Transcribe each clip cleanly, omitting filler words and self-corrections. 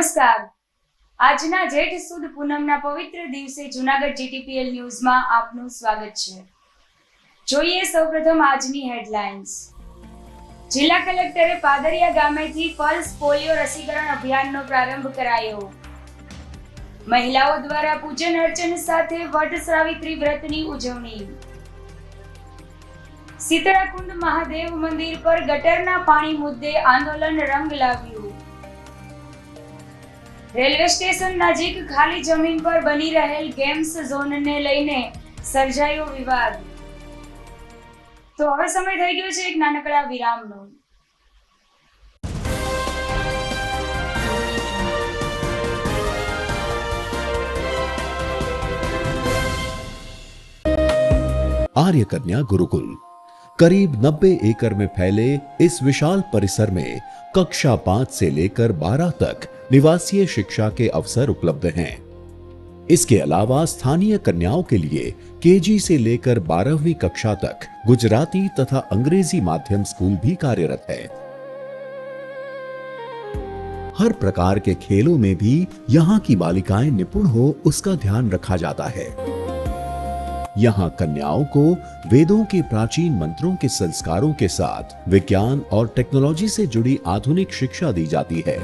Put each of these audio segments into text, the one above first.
નમસ્કાર। આજના જેઠ સુદ પૂનમના પવિત્ર દિવસે જૂનાગઢ જીટીપીએલ ન્યૂઝમાં આપનું સ્વાગત છે। જોઈએ સૌપ્રથમ આજની હેડલાઇન્સ। જિલ્લા કલેક્ટરે પાદરિયા ગામેથી પલ્સ પોલિયો રસીકરણ અભિયાનનો પ્રારંભ કરાયો। મહિલાઓ દ્વારા પૂજન અર્ચન સાથે વટ સાવિત્રી વ્રતની ઉજવણી। શીતળાકુંડ મહાદેવ મંદિર પર ગટરના પાણી મુદ્દે આંદોલન રંગ લાવ્યું। રેલવે સ્ટેશન નજીક ખાલી જમીન પર બની રહેલ ગેમ્સ ઝોનને લઈને સર્જાયો વિવાદ। તો હવે સમય થઈ ગયો છે એક નાનકડા વિરામનો। आर्य कन्या गुरुकुल करीब 90 एकड़ में फैले इस विशाल परिसर में कक्षा 5 से लेकर 12 तक निवासीय शिक्षा के अवसर उपलब्ध हैं। इसके अलावा स्थानीय कन्याओं के लिए केजी से लेकर 12वीं कक्षा तक गुजराती तथा अंग्रेजी माध्यम स्कूल भी कार्यरत है। हर प्रकार के खेलों में भी यहाँ की बालिकाएं निपुण हो उसका ध्यान रखा जाता है। यहाँ कन्याओं को वेदों के प्राचीन मंत्रों के संस्कारों के साथ विज्ञान और टेक्नोलॉजी से जुड़ी आधुनिक शिक्षा दी जाती है।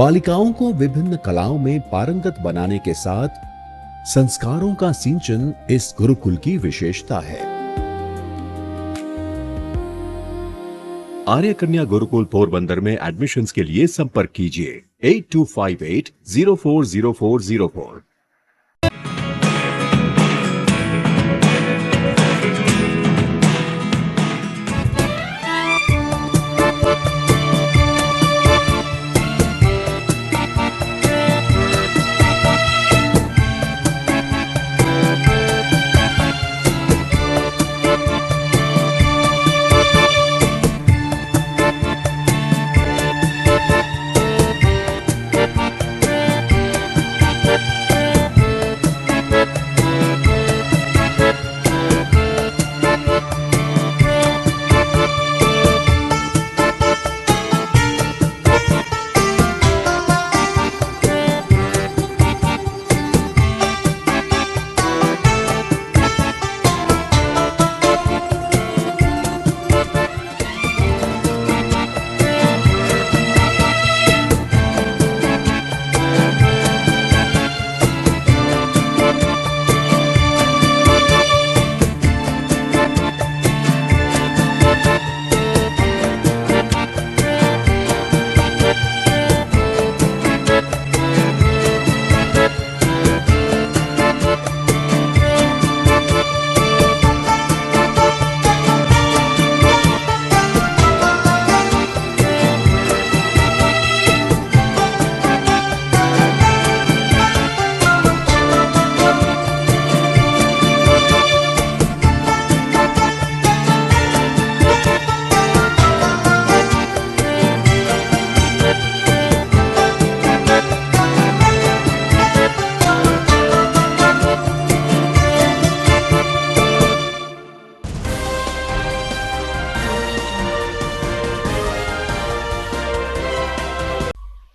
बालिकाओं को विभिन्न कलाओं में पारंगत बनाने के साथ संस्कारों का सिंचन इस गुरुकुल की विशेषता है। आर्य कन्या गुरुकुल पोरबंदर में एडमिशन्स के लिए संपर्क कीजिए 8258040404।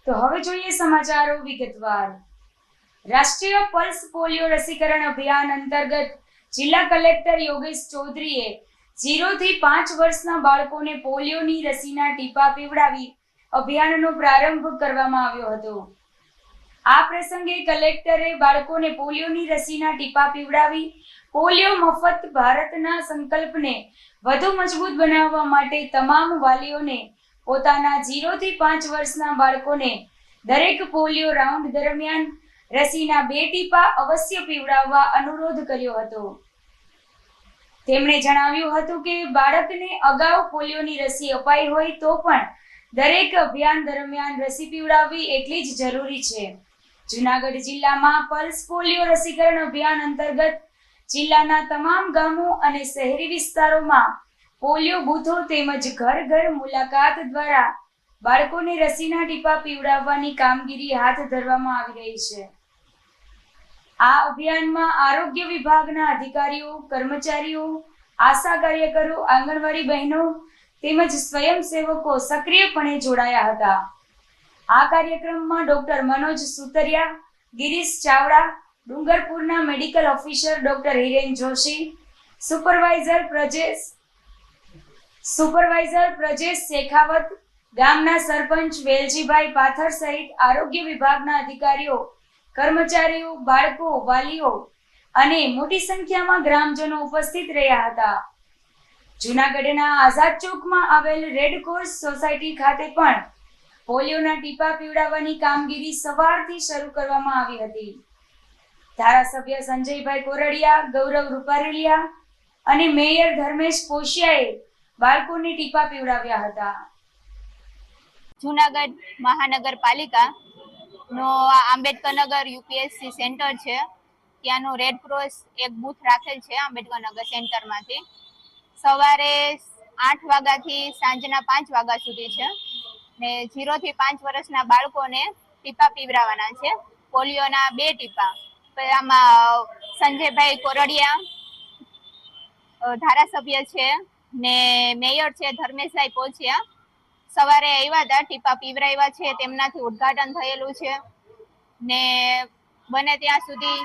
તો હવે જોઈએ સમાચારો વિગતવાર। રાષ્ટ્રીય પલ્સ પોલિયો રસીકરણ અભિયાન અંતર્ગત જિલ્લા કલેક્ટર યોગેશ ચૌધરીએ 0 થી 5 વર્ષના બાળકોને પોલિયોની રસીના ટીપા પીવડાવી અભિયાનનો પ્રારંભ કરવામાં આવ્યો હતો। આ પ્રસંગે કલેક્ટરે બાળકોને પોલિયોની રસીના ટીપા પીવડાવી પોલિયો મફત ભારતના સંકલ્પને વધુ મજબૂત બનાવવા માટે તમામ વાલીઓને પોતાના 0 થી 5 વર્ષના બાળકોને દરેક પોલિયો રાઉન્ડ દરમિયાન રસીના 2 ટીપા અવશ્ય પીવડાવવા અનુરોધ કર્યો હતો। તેમણે જણાવ્યું હતું કે બાળકને અગાઉ પોલિયોની રસી અપાઈ હોય તો પણ દરેક અભિયાન દરમિયાન રસી પીવડાવવી એટલી જ જરૂરી છે। જૂનાગઢ જિલ્લામાં પલ્સ પોલિયો રસીકરણ અભિયાન અંતર્ગત જિલ્લાના તમામ ગામો અને શહેરી વિસ્તારોમાં પોલિયો બૂથો તેમજ ઘર ઘર મુલાકાત દ્વારા બાળકોને રસીના ટીપા પીવડાવવાની કામગીરી હાથ ધરવામાં આવી રહી છે। આ અભિયાનમાં આરોગ્ય વિભાગના અધિકારીઓ, કર્મચારીઓ, આશા કાર્યકરો, આંગણવાડી બહેનો તેમજ સ્વયંસેવકો સક્રિયપણે જોડાયા હતા. આ કાર્યક્રમમાં ડોક્ટર મનોજ સુતરિયા, ગિરીશ ચાવડા, ડુંગરપુરના medical officer doctor Hiren Joshi, supervisor Prajesh Shekhawat, ગામના સરપંચ વેલજીભાઈ પાથર સહિત આરોગ્ય વિભાગના અધિકારીઓ, કર્મચારીઓ, બાળકો, વાલીઓ અને મોટી સંખ્યામાં ગ્રામજનો ઉપસ્થિત રહ્યા હતા. જૂનાગઢના આઝાદ ચોકમાં આવેલ રેડક્રોસ સોસાયટી ખાતે પણ પોલિયોના ટીપા પીવડાવવાની કામગીરી સવારથી શરૂ કરવામાં આવી હતી. ધારાસભ્ય સંજયભાઈ કોરડિયા, ગૌરવ રૂપારેલિયા અને મેયર ધર્મેશ પોશિયાએ બાળકોને ટીપા પીવડાવ્યા હતા. જૂનાગઢ મહાનગરપાલિકા નો આંબેડકરનગર યુપીએસસી સેન્ટર છે, ત્યાંનું રેડક્રોસ એક બૂથ રાખેલ છે આંબેડકરનગર સેન્ટરમાંથી. સવારે 8 વાગ્યાથી સાંજના 5 વાગ્યા સુધી છે ને 0 થી 5 વર્ષના બાળકોને ટીપા પીવડાવવાના છે, પોલિયોના 2 ટીપા. આમાં સંજયભાઈ કોરડિયા ધારાસભ્ય છે ને મેયર છે ધર્મેશભાઈ પોચિયા સવારે આવ્યા હતા, ટીપા પીવડાવ્યા છે, તેમનાથી ઉદ્ઘાટન થયેલું છે ને બને ત્યાં સુધી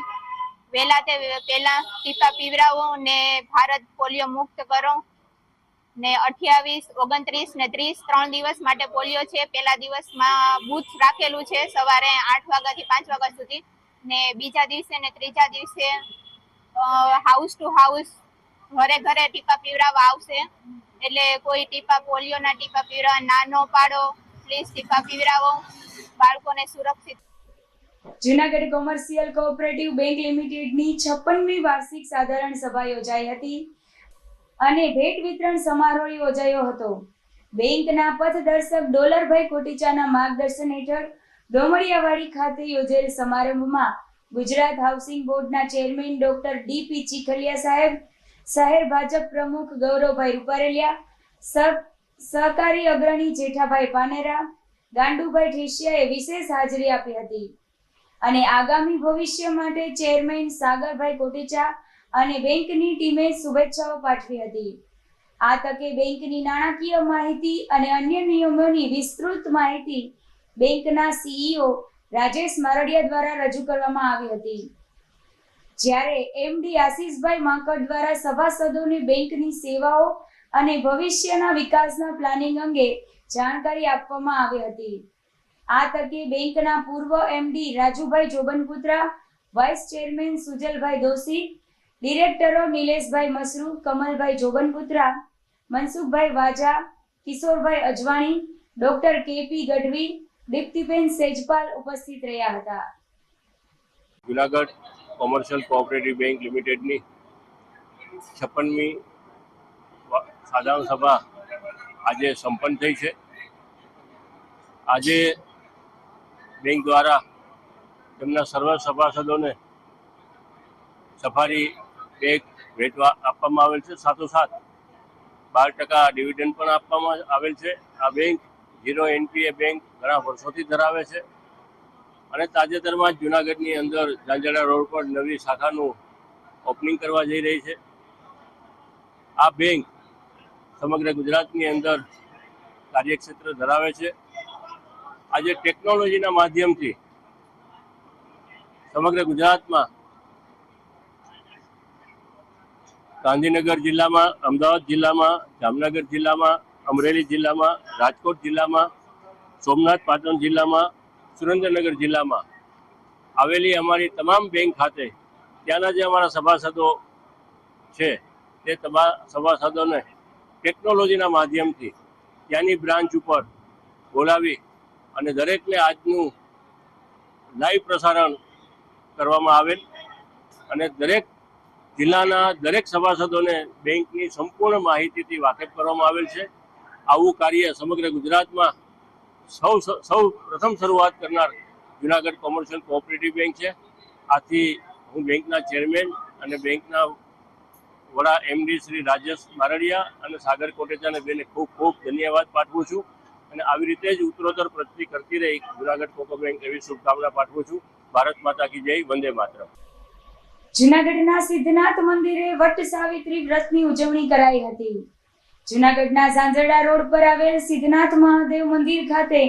પહેલા ટીપા પીવડાવો ને ભારત પોલિયો મુક્ત કરો ને 28, 29 ને 30 3 દિવસ માટે પોલિયો છે. પહેલા દિવસમાં બૂથ રાખેલું છે સવારે 8 વાગ્યાથી 5 વાગ્યા સુધી ને બીજા દિવસે ને ત્રીજા દિવસે હાઉસ ટુ હાઉસ ઘરે ઘરે ટીપા પીવડાવવા આવશે. એટલે કોઈ ટીપા પોલિયોના ટીપા પીવડાવવા નાનો પાડો, પ્લીઝ ટીપા પીવડાવો, બાળકોને સુરક્ષિત. જૂનાગઢ કોમર્શિયલ કોઓપરેટિવ બેંક લિમિટેડની 56મી વાર્ષિક સાધારણ સભા યોજાઈ હતી અને ભેટ વિતરણ સમારોહ યોજાયો હતો. બેંકના પથદર્શક ડોલરભાઈ કોટીચાના માર્ગદર્શન હેઠળ ડોમડિયાવાડી ખાતે યોજેલ સમારંભમાં ગુજરાત હાઉસિંગ બોર્ડના ચેરમેન ડોક્ટર ડીપી ચીખલિયા સાહેબ, શહેર ભાજપ પ્રમુખ ગૌરવભાઈ રૂપારેલિયા, સહકારી અગ્રણી જેઠાભાઈ પાનેરા, ગાંડુભાઈ ઠેસિયાએ વિશેષ હાજરી આપી હતી અને આગામી ભવિષ્ય માટે ચેરમેન સાગરભાઈ કોટેચા અને બેંકની ટીમે શુભેચ્છાઓ પાઠવી હતી. આ તકે બેંકની નાણાકીય માહિતી અને અન્ય નિયમોની વિસ્તૃત માહિતી બેંકના સીઈઓ રાજેશ મારડિયા દ્વારા રજૂ કરવામાં આવી હતી. જ્યારે એમડી આશીષભાઈ માંકડ દ્વારા સભાસદોને બેંકની સેવાઓ અને ભવિષ્યના વિકાસના પ્લાનિંગ અંગે જાણકારી આપવામાં આવી હતી. આ તકે બેંકના પૂર્વ MD Rajubhai Jobanputra, vice chairman Sujalbhai Doshi, ડિરેક્ટરો નિલેશભાઈ મસરૂ, કમલભાઈ જોબનપુત્રા, મનસુખભાઈ વાજા, કિશોરભાઈ અજવાણી, ડોક્ટર કેપી ગઢવી, દીપ્તિબેન સેજપાલ ઉપસ્થિત રહ્યા હતા. જૂનાગઢ કોમર્શિયલ કોઓપરેટિવ બેંક લિમિટેડની 56મી સાધારણ સભા આજે સંપન્ન થઈ છે. આજે બેંક દ્વારા તેમના સર્વ સભાસદોને સફારી બેગ ભેટવા આપવામાં આવેલ છે. સાથોસાથ 12% ડિવિડન્ડ પણ આપવામાં આવેલ છે. આ બેંક 0 NPA બેંક ઘણા વર્ષોથી ધરાવે છે અને તાજેતરમાં જ જૂનાગઢની અંદર ઝાંઝડા રોડ પર નવી શાખાનું ઓપનિંગ કરવા જઈ રહી છે. આ બેંક સમગ્ર ગુજરાતની અંદર કાર્યક્ષેત્ર ધરાવે છે. આજે ટેકનોલોજીના માધ્યમથી સમગ્ર ગુજરાતમાં ગાંધીનગર જિલ્લામાં, અમદાવાદ જિલ્લામાં, જામનગર જિલ્લામાં, અમરેલી જિલ્લામાં, રાજકોટ જિલ્લામાં, સોમનાથ પાટણ જિલ્લામાં, સુરેન્દ્રનગર જિલ્લામાં આવેલી અમારી તમામ બેંક ખાતે ત્યાંના જે અમારા સભાસદો છે તે તમામ સભાસદોને ટેકનોલોજીના માધ્યમથી ત્યાંની બ્રાન્ચ ઉપર બોલાવી અને દરેકને આજનું લાઈવ પ્રસારણ કરવામાં આવેલ અને દરેક જિલ્લાના દરેક સભાસદોને બેંકની સંપૂર્ણ માહિતીથી વાકેફ કરવામાં આવેલ છે. આવું કાર્ય સમગ્ર ગુજરાતમાં સૌ પ્રથમ શરૂઆત કરનાર જૂનાગઢ કોમર્શિયલ કોઓપરેટિવ બેંક છે. આથી હું બેંકના ચેરમેન અને બેંકના વડા એમડી શ્રી રાજેશ મારડિયા અને સાગર કોટેચાને બેને ખૂબ ખૂબ ધન્યવાદ પાઠવું છું અને આવી રીતે જ ઉત્તરોત્તર પ્રગતિ કરતી રહી જૂનાગઢ કોકો બેંક એવી શુભકામના પાઠવું છું. ભારત માતા કી જય, વંદે માતરમ. જૂનાગઢના સિદ્ધનાથ મંદિરે વટ સાવિત્રી વ્રતની ઉજવણી કરાઈ હતી. જૂનાગઢના ઝાંઝરડા રોડ પર આવેલ સિદ્ધનાથ મહાદેવ મંદિર ખાતે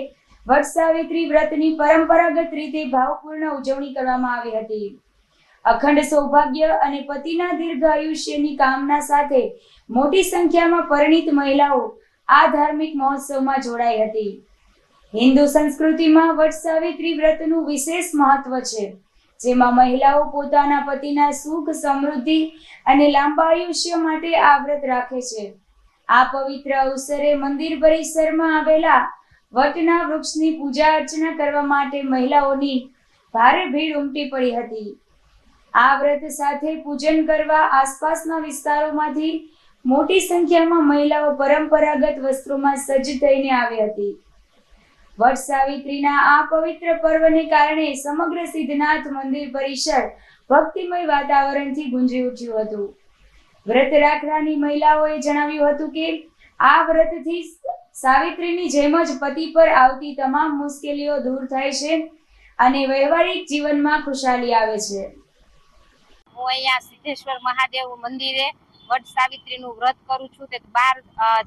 વટ સાવિત્રી વ્રતની પરંપરાગત રીતે ભાવપૂર્ણ ઉજવણી કરવામાં આવી હતી. અખંડ સૌભાગ્ય અને પતિના દીર્ઘ આયુષ્યની કામના સાથે મોટી સંખ્યામાં પરિણીત મહિલાઓ આ ધાર્મિક મહોત્સવમાં જોડાઈ હતી. હિન્દુ સંસ્કૃતિમાં વટ સાવિત્રી વ્રતનું વિશેષ મહત્વ છે, જેમાં મહિલાઓ પોતાના પતિના સુખ, સમૃદ્ધિ અને લાંબા આયુષ્ય માટે આ વ્રત રાખે છે. આ પવિત્ર અવસરે મંદિર પરિસરમાં આવેલા વટના વૃક્ષની પૂજા અર્ચના કરવા માટે મહિલાઓની ભારે ભીડ ઉમટી પડી હતી. આ વ્રત સાથે પૂજન કરવા આસપાસના વિસ્તારોમાંથી મોટી સંખ્યામાં મહિલાઓ પરંપરાગત વસ્ત્રોમાં સજ્જ થઈને આવી હતી. વટ સાવિત્રીના આ પવિત્ર પર્વને કારણે સમગ્ર સિદ્ધનાથ મંદિર પરિસર ભક્તિમય વાતાવરણથી ગુંજી ઉઠ્યું હતું. વ્રત રાખનારી મહિલાઓએ જણાવ્યું હતું કે આ વ્રતથી સાવિત્રીની જેમ જ પતિ પર આવતી તમામ મુશ્કેલીઓ દૂર થાય છે અને વૈવાહિક જીવનમાં ખુશાલી આવે છે. હું અહીંયા સિદ્ધેશ્વર મહાદેવ મંદિરે વટ સાવિત્રીનું વ્રત કરું છું. તે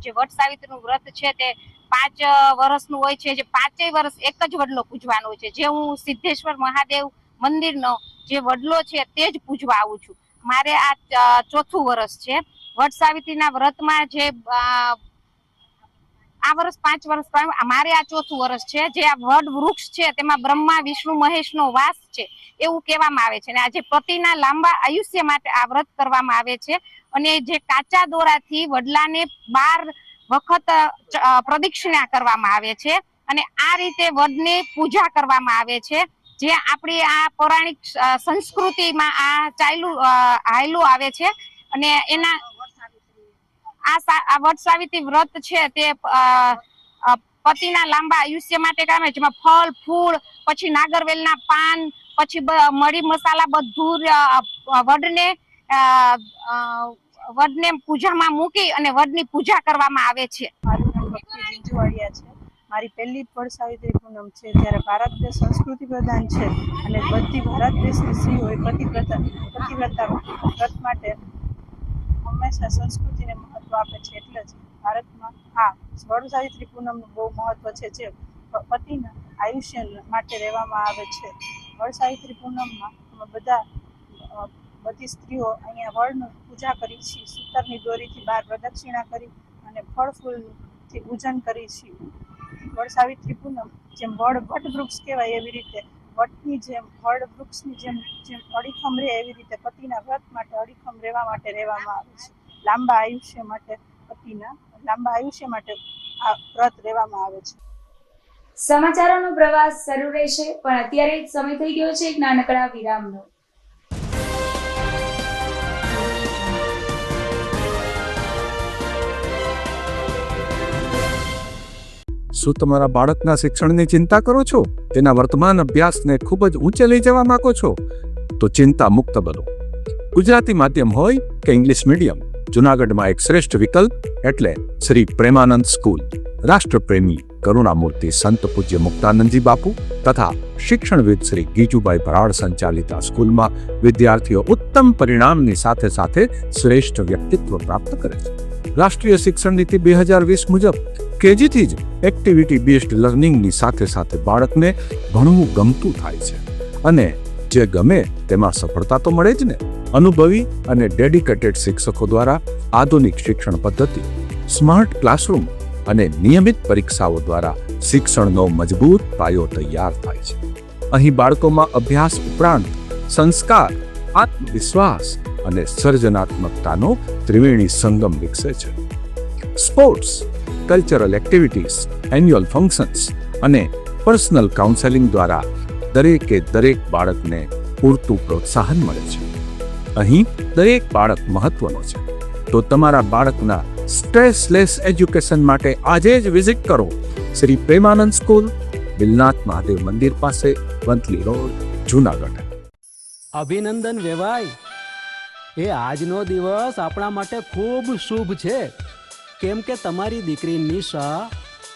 જે વટ સાવિત્રીનું વ્રત છે તે 5 વર્ષનું હોય છે, જે 5 વર્ષ એક જ વડલો પૂજવાનો હોય છે. જે હું સિદ્ધેશ્વર મહાદેવ મંદિરનો જે વડલો છે તે જ પૂજવા આવું છું. મારે આ 4થું વર્ષ છે. વટ સાવિત્રીના વ્રતમાં જે આ વર્ષ 5 વર્ષ મારે આ 4થું વર્ષ છે. જે આ વડ વૃક્ષ છે તેમાં બ્રહ્મા, વિષ્ણુ, મહેશનો વાસ છે એવું કહેવામાં આવે છે. અને આજે પતિના લાંબા આયુષ્ય માટે આ વ્રત કરવામાં આવે છે. અને જે કાચા દોરાથી વડલાને 12 વખત પ્રદક્ષિણા કરવામાં આવે છે અને આ રીતે વડની પૂજા કરવામાં આવે છે. જે આપણી આ પૌરાણિક સંસ્કૃતિમાં આ હાયલું આવે છે. અને એના આ વટ સાવિત્રી વ્રત છે તે પતિના લાંબા આયુષ્ય માટે કામ છે. જેમાં ફળ, ફૂલ, પછી નાગરવેલના પાન, પછી મરી મસાલા બધું વડને પૂજામાં મૂકી અને વડની પૂજા કરવામાં આવે છે. મારું નામ ભક્તિ જીંજુવાડિયા છે. મારી પહેલી વડ સાવિત્રી પૂનમ છે. ત્યારે ભારત દેશ સંસ્કૃતિ પ્રધાન છે અને બધી ભારત દેશની સ્ત્રીઓ પતિવ્રતા વ્રત માટે હંમેશા સંસ્કૃતિને મહત્વ આપે છે. એટલે જ ભારતમાં આ વડ સાવિત્રી પૂનમનું બહુ મહત્વ છે, જે પતિના આયુષ્ય માટે રહેવામાં આવે છે. વડ સાવિત્રી પૂનમમાં અમે બધી સ્ત્રીઓ અહીંયા વડની પૂજા કરી છીએ. સૂતરની દોરીથી 12 પ્રદક્ષિણા કરી અને ફળ ફૂલથી પૂજન કરી છીએ. વડ સાવિત્રી પૂનમ જેમ વટ વૃક્ષ કહેવાય એવી રીતે વટની જેમ વડ વૃક્ષની જેમ અડીખમ રહે એવી રીતે પતિના વ્રત માટે અડીખમ રહેવા માટે રહેવામાં આવે છે. લાંબા આયુષ્ય માટે આ વ્રત રહેવામાં આવે છે. સમાચારોનો પ્રવાસ શરૂ રહેશે, પણ અત્યારે સમય થઈ ગયો છે એક નાનકડા વિરામનો. શું તમારા બાળકના શિક્ષણની ચિંતા કરો છો? તેના વર્તમાન અભ્યાસને ખૂબ જ ઊંચે લઈ જવા માંગો છો? તો ચિંતા મુક્ત બનો. ગુજરાતી માધ્યમ હોય કે ઇંગ્લિશ મીડિયમ, જૂનાગઢમાં એક શ્રેષ્ઠ વિકલ્પ એટલે શ્રી પ્રેમાનંદ સ્કૂલ. રાષ્ટ્રપ્રેમી કરુણામૂર્તિ સંત પૂજ્ય મુક્તાનંદજી બાપુ તથા શિક્ષણવિદ શ્રી ગીજુભાઈ ભરાડ સંચાલિત આ સ્કૂલમાં વિદ્યાર્થીઓ ઉત્તમ પરિણામની સાથે સાથે શ્રેષ્ઠ વ્યક્તિત્વ પ્રાપ્ત કરે છે. રાષ્ટ્રીય શિક્ષણ નીતિ 2020 મુજબ કેજીથી જ એક્ટિવિટી બેઝડ લર્નિંગની સાથે સાથે બાળકને ભણવું ગમતું થાય છે અને જે ગમે તેમાં સફળતા તો મળે જ ને. અનુભવી અને ડેડિકેટેડ શિક્ષકો દ્વારા આધુનિક શિક્ષણ પદ્ધતિ, સ્માર્ટ ક્લાસરૂમ અને નિયમિત પરીક્ષાઓ દ્વારા શિક્ષણનો મજબૂત પાયો તૈયાર થાય છે. અહીં બાળકોમાં અભ્યાસ ઉપરાંત સંસ્કાર, આત્મવિશ્વાસ અને સર્જનાત્મકતાનો ત્રિવેણી સંગમ વિકસે છે. Sports, cultural activities, annual functions અને પર્સનલ કાઉન્સેલિંગ દ્વારા દરેકે દરેક બાળકને પૂરતું પ્રોત્સાહન મળે છે. અહીં દરેક બાળક મહત્વનો છે. તો તમારા બાળકના સ્ટ્રેસલેસ એજ્યુકેશન માટે આજે જ વિઝિટ કરો શ્રી પ્રેમાનંદ સ્કૂલ, બિલનાથ મહાદેવ મંદિર પાસે, વંથલી રોડ, જૂનાગઢ. અભિનંદન વેવાય. એ આજનો દિવસ આપણા માટે ખૂબ શુભ છે, કેમ કે તમારી દીકરી નિશા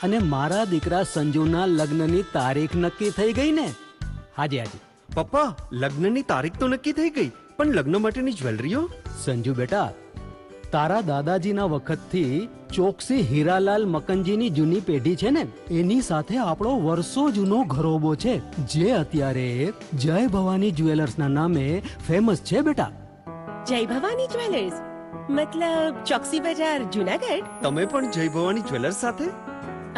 અને મારા દીકરા સંજુના લગ્નની તારીખ નક્કી થઈ ગઈ ને. હાજી હાજી પપ્પા, લગ્નની તારીખ તો નક્કી થઈ ગઈ, પણ લગ્ન માટેની જ્વેલરીઓ? સંજુ બેટા, તારા દાદાજીના વખતથી ચોકસી હીરાલાલ મકનજીની જૂની પેઢી છે ને, એની સાથે આપણો વર્ષો જૂનો ઘરોબો છે, જે અત્યારે જય ભવાની જ્વેલર્સના નામે ફેમસ છે બેટા. જય ભવાની જ્વેલર્સ મતલબ ચોકસી બજાર જુનાગઢ. તમે પણ જય ભવાની જ્વેલર્સ સાથે?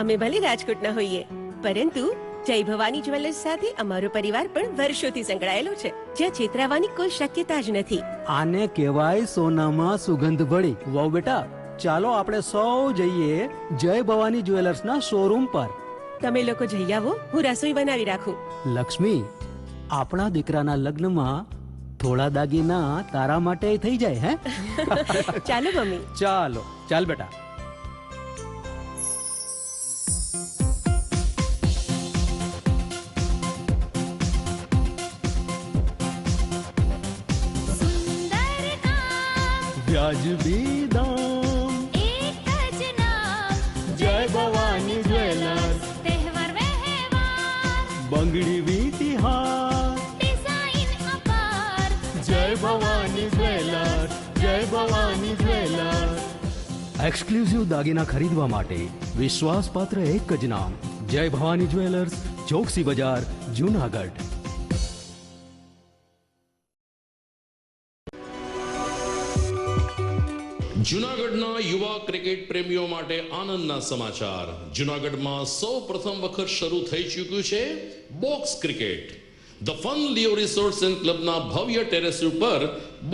અમે ભલે રાજકોટના હોઈએ, પરંતુ જય ભવાની જ્વેલર્સ સાથે અમારો પરિવાર પણ વર્ષોથી સંકળાયેલો છે, જ્યાં છેતરાવાની કોઈ શક્યતા જ નથી. આને કહેવાય સોનામાં સુગંધ ભળી. વાવ બેટા, ચાલો આપણે સૌ જઈએ જય ભવાની જ્વેલર્સના શોરૂમ પર. તમે લોકો જઈ આવો, હું રસોઈ બનાવી રાખું. લક્ષ્મી, આપણા દીકરાના લગ્નમાં થોડા દાગીના તારા માટે થઈ જાય. હે ચાલો મમ્મી. ચાલો ચાલ બેટા. વ્યાજબી દામ, એક જ નામ, જય ભવાની જ્વેલર્સ. તહેવાર વ્યવહાર, બંગડી વીટી હાર, ડિઝાઇન અપાર, જય ભવાની જ્વેલર્સ, જય ભવાની જ્વેલર્સ. એક્સક્લુઝિવ દાગીના ખરીદવા માટે વિશ્વાસપાત્ર એક જ નામ, જય ભવાની જ્વેલર્સ, ચોકસી બજાર, જુનાગઢ. જૂનાગઢના યુવા ક્રિકેટ પ્રેમીઓ માટે આનંદના સમાચાર. જૂનાગઢમાં સૌ પ્રથમ વખત શરૂ થઈ ચૂક્યું છે box cricket. The fun Leo resorts and ક્લબના ભવ્ય ટેરેસ ઉપર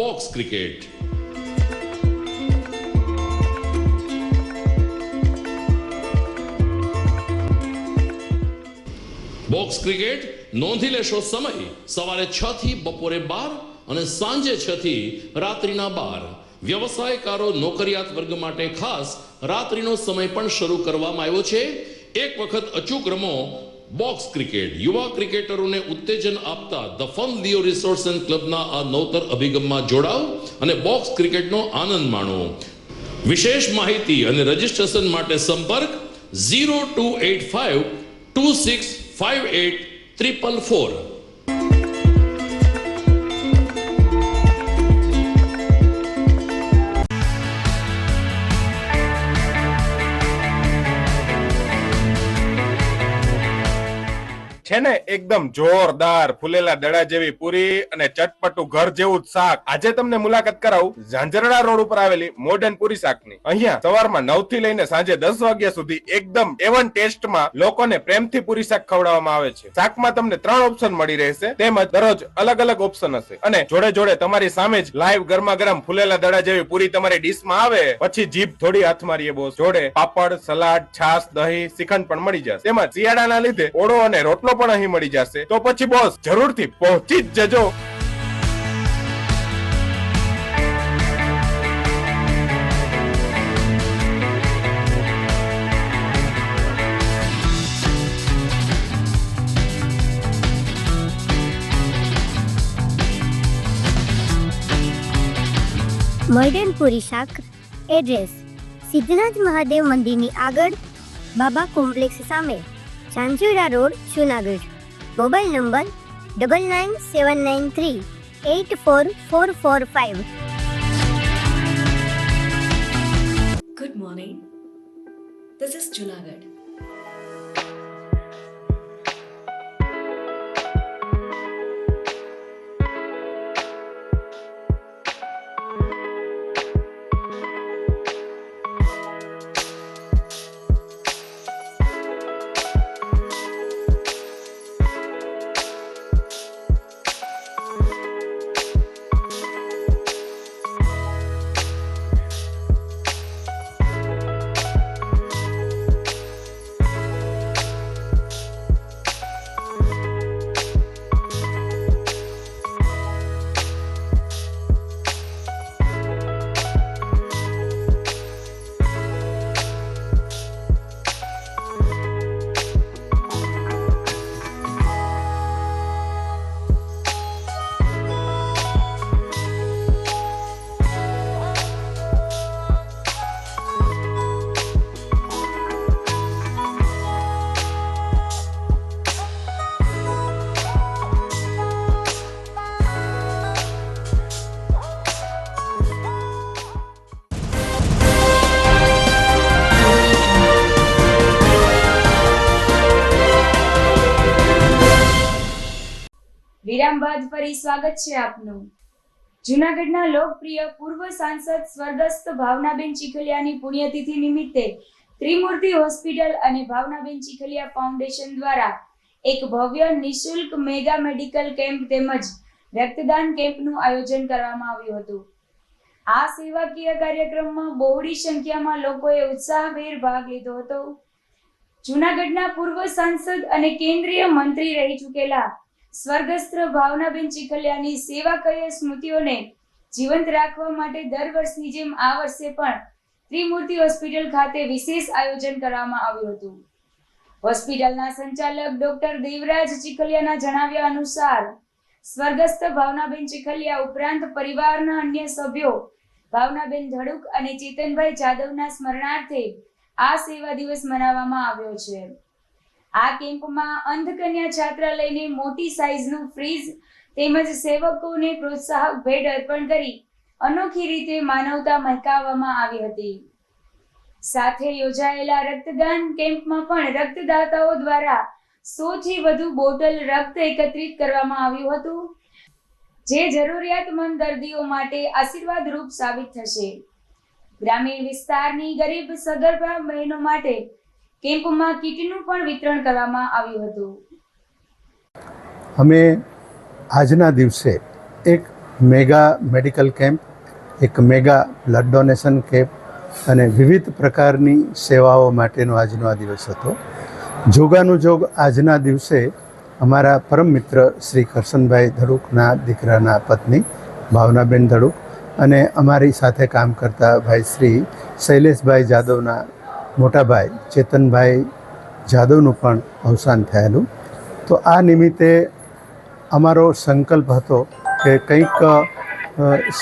બોક્સ ક્રિકેટ. બોક્સ ક્રિકેટ નોંધી લેશો સમય સવારે 6 થી બપોરે 12 અને સાંજે 6 થી રાત્રિના 12. વ્યવસાયકારો નોકરિયાત વર્ગ માટે ખાસ રાત્રિનો સમય પણ શરૂ કરવામાં આવ્યો છે. એક વખત અચૂક રમો બોક્સ ક્રિકેટ. યુવા ક્રિકેટરોને ઉત્તેજન આપતા the fun Leo resorts and ક્લબના આ નવતર અભિગમમાં જોડાઓ અને બોક્સ ક્રિકેટનો આનંદ માણો. વિશેષ માહિતી અને રજીસ્ટ્રેશન માટે સંપર્ક 0285 2658 444. છે ને એકદમ જોરદાર ફૂલેલા દડા જેવી પૂરી અને ચટપટું ઘર જેવું જ શાક. આજે તમને મુલાકાત કરાવું ઝાંઝરડા રોડ ઉપર આવેલી મોડર્ન પૂરી શાકની. અહીંયા સવારમાં 9 થી લઈને સાંજે 10 વાગ્યા સુધી એકદમ એવન ટેસ્ટમાં લોકોને પ્રેમથી પૂરી શાક ખવડાવવામાં આવે છે. શાકમાં તમને 3 ઓપ્શન મળી રહેશે, તેમજ દરરોજ અલગ અલગ ઓપ્શન હશે, અને જોડે જોડે તમારી સામે જ લાઈવ ગરમા ગરમ ફૂલેલા દડા જેવી પૂરી તમારી ડીશમાં આવે પછી જીભ થોડી હાથ મારીએ બોસ. જોડે પાપડ, સલાડ, છાશ, દહીં, શ્રીખંડ પણ મળી જશે. તેમજ શિયાળાના લીધે ઓળો અને રોટલો પણ અહીં મળી જશે. તો પછી બોસ જરૂરથી પહોંચી જ જજો. મોડર્ન પૂરી શાક. એડ્રેસ સિદ્ધનાથ મહાદેવ મંદિરની આગળ, બાબા કોમ્પ્લેક્સ સામે, Zanzarda road, Junagadh. Mobile number 9979384445. Good morning. This is Junagadh. વિરામ બાદ ફરી સ્વાગત છે આપનું. જૂનાગઢના લોકપ્રિય પૂર્વ સાંસદ સ્વર્ગસ્થ ભાવનાબેન ચીખલિયાની પુણ્યતિથિ નિમિત્તે ત્રિમૂર્તિ હોસ્પિટલ અને ભાવનાબેન ચીખલિયા ફાઉન્ડેશન દ્વારા એક ભવ્ય નિઃશુલ્ક મેગા મેડિકલ કેમ્પ તેમજ રક્તદાન કેમ્પનું આયોજન કરવામાં આવ્યું હતું. આ સેવાકીય કાર્યક્રમમાં બહોળી સંખ્યામાં લોકોએ ઉત્સાહભેર ભાગ લીધો હતો. જૂનાગઢના પૂર્વ સાંસદ અને કેન્દ્રીય મંત્રી રહી ચૂકેલા સ્વર્ગસ્થ ભાવનાબેન ચીખલિયાની સેવાકીય સ્મૃતિઓને જીવંત રાખવા માટે દર વર્ષની જેમ આ વર્ષે પણ ત્રિમૂર્તિ હોસ્પિટલ ખાતે વિશેષ આયોજન કરવામાં આવ્યું હતું. હોસ્પિટલના સંચાલક ડોક્ટર દેવરાજ ચીખલિયાના જણાવ્યા અનુસાર સ્વર્ગસ્થ ભાવનાબેન ચીખલિયા ઉપરાંત પરિવારના અન્ય સભ્યો ભાવનાબેન ધડુક અને ચેતનભાઈ જાદવના સ્મરણાર્થે આ સેવા દિવસ મનાવવામાં આવ્યો છે. આ કેમ્પમાં અંધકન્યા છાત્રાલયને મોટી સાઈઝનું ફ્રીજ તેમજ સેવકોને પ્રોત્સાહક ભેટ અર્પણ કરી અનોખી રીતે માનવતા મહેકાવવામાં આવી હતી. સાથે યોજાયેલા રક્તદાન કેમ્પમાં પણ રક્તદાતાઓ દ્વારા 100 થી વધુ બોટલ રક્ત એકત્રિત કરવામાં આવ્યું હતું, જે જરૂરિયાતમંદ દર્દીઓ માટે આશીર્વાદરૂપ સાબિત થશે. ગ્રામીણ વિસ્તારની ગરીબ સગર્ભા બહેનો માટે કેમ્પમાં કીટનું પણ વિતરણ કરવામાં આવ્યું હતું. અમે આજના દિવસે એક મેગા મેડિકલ કેમ્પ, એક મેગા બ્લડ ડોનેશન કેમ્પ અને વિવિધ પ્રકારની સેવાઓ માટેનો આજનો આ દિવસ હતો. જોગાનુજોગ આજના દિવસે અમારા પરમ મિત્ર શ્રી કરશનભાઈ ધડુકના દીકરાના પત્ની ભાવનાબેન ધડુક અને અમારી સાથે કામ કરતા ભાઈ શ્રી શૈલેષભાઈ જાદવના મોટા ભાઈ ચેતનભાઈ જાદવનું પણ અવસાન થયેલું. તો આ નિમિત્તે અમારો સંકલ્પ હતો કે કંઈક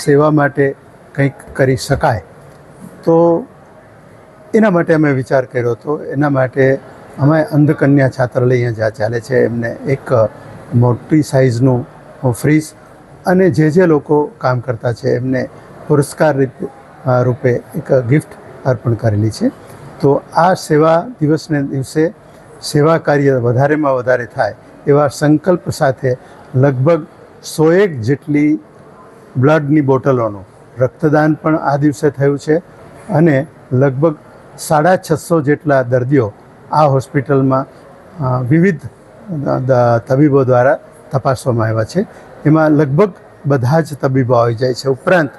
સેવા માટે કંઈક કરી શકાય, તો એના માટે અમે વિચાર કર્યો હતો. એના માટે અમે અંધકન્યા છાત્રાલય અહીંયા જ્યાં ચાલે છે એમને એક મોટી સાઇઝનું ફ્રીજ અને જે લોકો કામ કરતા છે એમને પુરસ્કાર રૂપે એક ગિફ્ટ અર્પણ કરેલી છે. તો આ સેવા દિવસને દિવસે સેવા કાર્ય વધારેમાં વધારે થાય એવા સંકલ્પ સાથે લગભગ 101 જેટલી બ્લડની બોટલોનું રક્તદાન પણ આ દિવસે થયું છે અને લગભગ 650 જેટલા દર્દીઓ આ હોસ્પિટલમાં વિવિધ તબીબો દ્વારા તપાસવામાં આવ્યા છે. એમાં લગભગ બધા જ તબીબો આવી જાય છે. ઉપરાંત